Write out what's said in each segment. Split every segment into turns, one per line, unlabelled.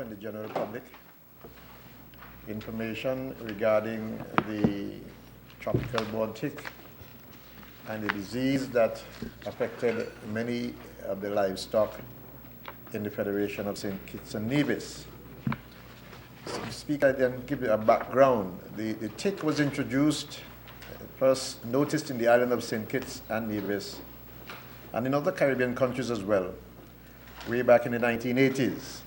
and the general public information regarding the tropical born tick and the disease that affected many of the livestock in the Federation of St. Kitts and Nevis. So, Speaker, I then give you a background. The tick was introduced, first noticed in the island of St. Kitts and Nevis, and in other Caribbean countries as well, way back in the 1980s.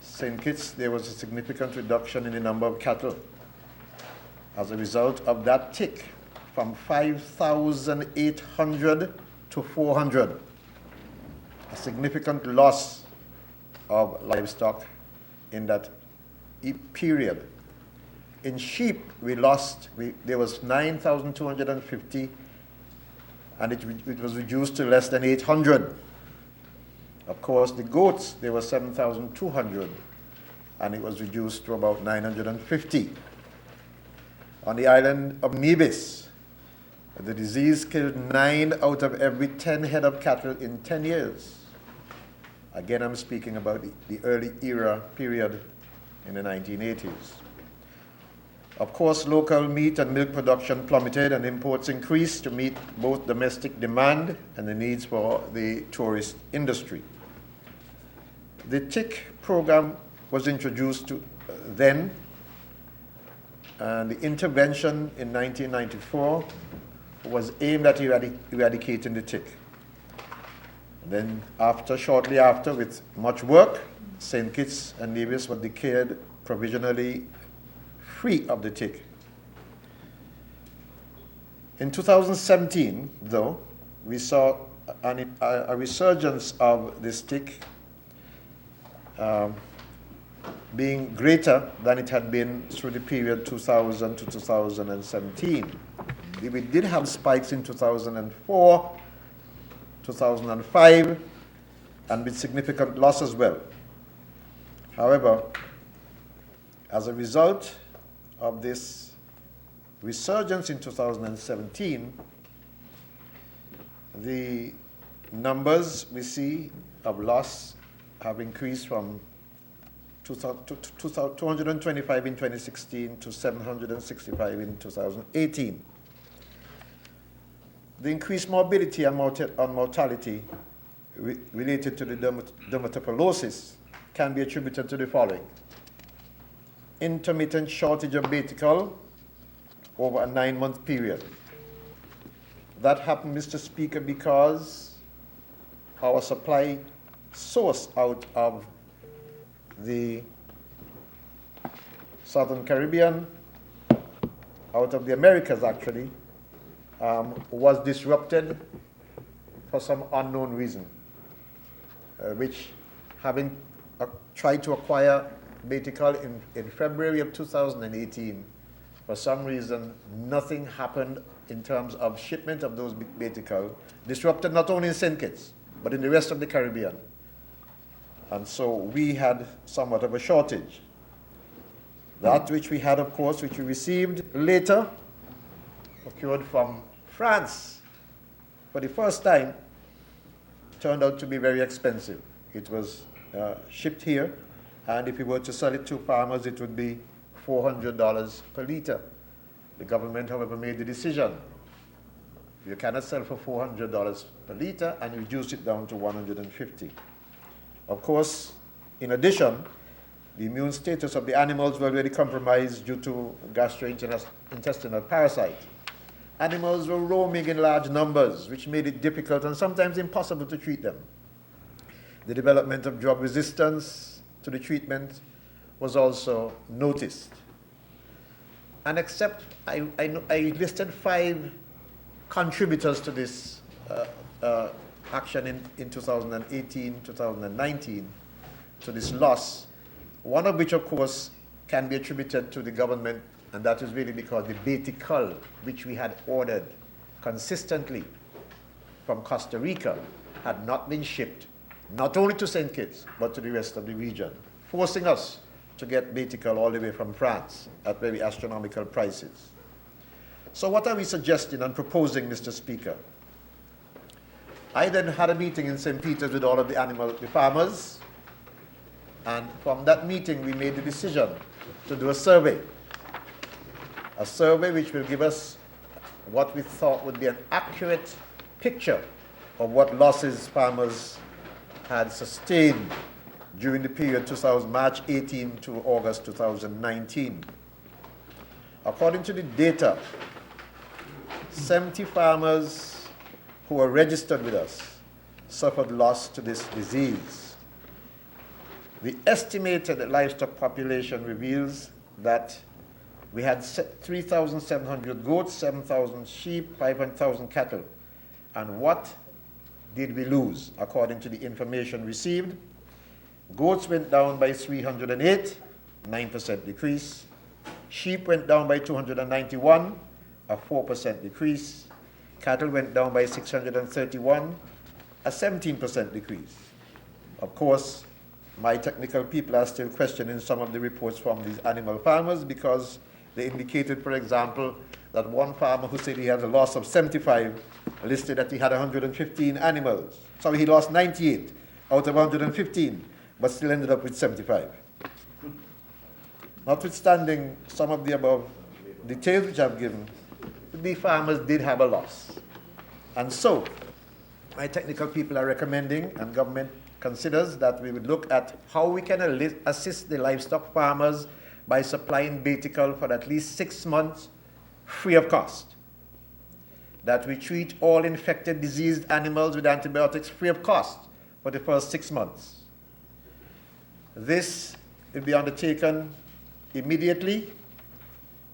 St. Kitts, there was a significant reduction in the number of cattle as a result of that tick, from 5,800 to 400. A significant loss of livestock in that period. In sheep, there was 9,250, and it was reduced to less than 800. Of course, the goats, there were 7,200, and it was reduced to about 950. On the island of Nevis, the disease killed 9 out of every 10 head of cattle in 10 years. Again, I'm speaking about the early era period in the 1980s. Of course, local meat and milk production plummeted and imports increased to meet both domestic demand and the needs for the tourist industry. The tick program was introduced then, and the intervention in 1994 was aimed at eradicating the tick. Then shortly after, with much work, St. Kitts and Nevis were declared provisionally free of the tick. In 2017, though, we saw a resurgence of this tick being greater than it had been through the period 2000 to 2017. We did have spikes in 2004, 2005, and with significant loss as well. However, as a result of this resurgence in 2017, the numbers we see of loss have increased from 225 in 2016 to 765 in 2018. The increased morbidity and mortality related to the dermatopolosis can be attributed to the following: intermittent shortage of betical over a 9-month period. That happened, Mr. Speaker, because our supply source out of the Southern Caribbean, out of the Americas actually, was disrupted for some unknown reason, which, having tried to acquire betical in February of 2018, for some reason nothing happened in terms of shipment of those betical, disrupted not only in St. Kitts, but in the rest of the Caribbean. And so we had somewhat of a shortage. That which we had, of course, which we received later, procured from France for the first time, turned out to be very expensive. It was shipped here, and if we were to sell it to farmers, it would be $400 per liter. The government, however, made the decision: you cannot sell for $400 per liter, and reduced it down to $150. Of course, in addition, the immune status of the animals were already compromised due to gastrointestinal parasite. Animals were roaming in large numbers, which made it difficult and sometimes impossible to treat them. The development of drug resistance to the treatment was also noticed. And except I listed 5 contributors to this action in 2018, 2019, to this loss, one of which, of course, can be attributed to the government, and that is really because the betical, which we had ordered consistently from Costa Rica, had not been shipped, not only to St. Kitts, but to the rest of the region, forcing us to get betical all the way from France at very astronomical prices. So what are we suggesting and proposing, Mr. Speaker? I then had a meeting in St. Peter's with all of the farmers, And from that meeting, we made the decision to do a survey which will give us what we thought would be an accurate picture of what losses farmers had sustained during the period March 18 to August 2019. According to the data, 70 farmers who were registered with us suffered loss to this disease. The estimated livestock population reveals that we had 3,700 goats, 7,000 sheep, 500,000 cattle. And what did we lose according to the information received? Goats went down by 308, 9% decrease. Sheep went down by 291, a 4% decrease. Cattle went down by 631, a 17% decrease. Of course, my technical people are still questioning some of the reports from these animal farmers because they indicated, for example, that one farmer who said he had a loss of 75 listed that he had 115 animals. So he lost 98 out of 115, but still ended up with 75. Notwithstanding some of the above details which I've given, the farmers did have a loss. And so, my technical people are recommending, and government considers, that we would look at how we can assist the livestock farmers by supplying Betical for at least 6 months free of cost. That we treat all infected, diseased animals with antibiotics free of cost for the first 6 months. This will be undertaken immediately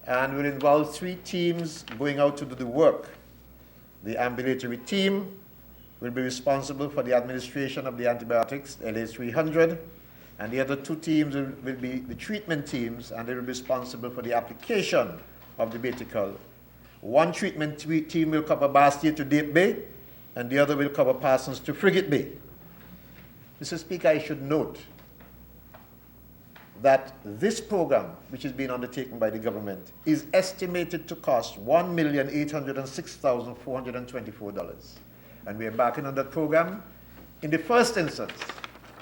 and will involve 3 teams going out to do the work. The ambulatory team will be responsible for the administration of the antibiotics, LA300, and the other 2 teams will be the treatment teams, and they will be responsible for the application of the Betical. One treatment team will cover Bastia to Deep Bay, and the other will cover Parsons to Frigate Bay. Mr. Speaker, I should note that this program, which is being undertaken by the government, is estimated to cost $1,806,424. And we are embarking on that program in the first instance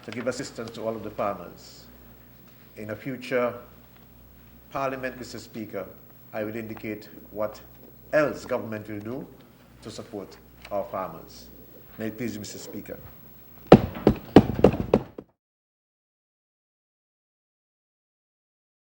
to give assistance to all of the farmers. In a future Parliament, Mr. Speaker, I will indicate what else government will do to support our farmers. May it please you, Mr. Speaker.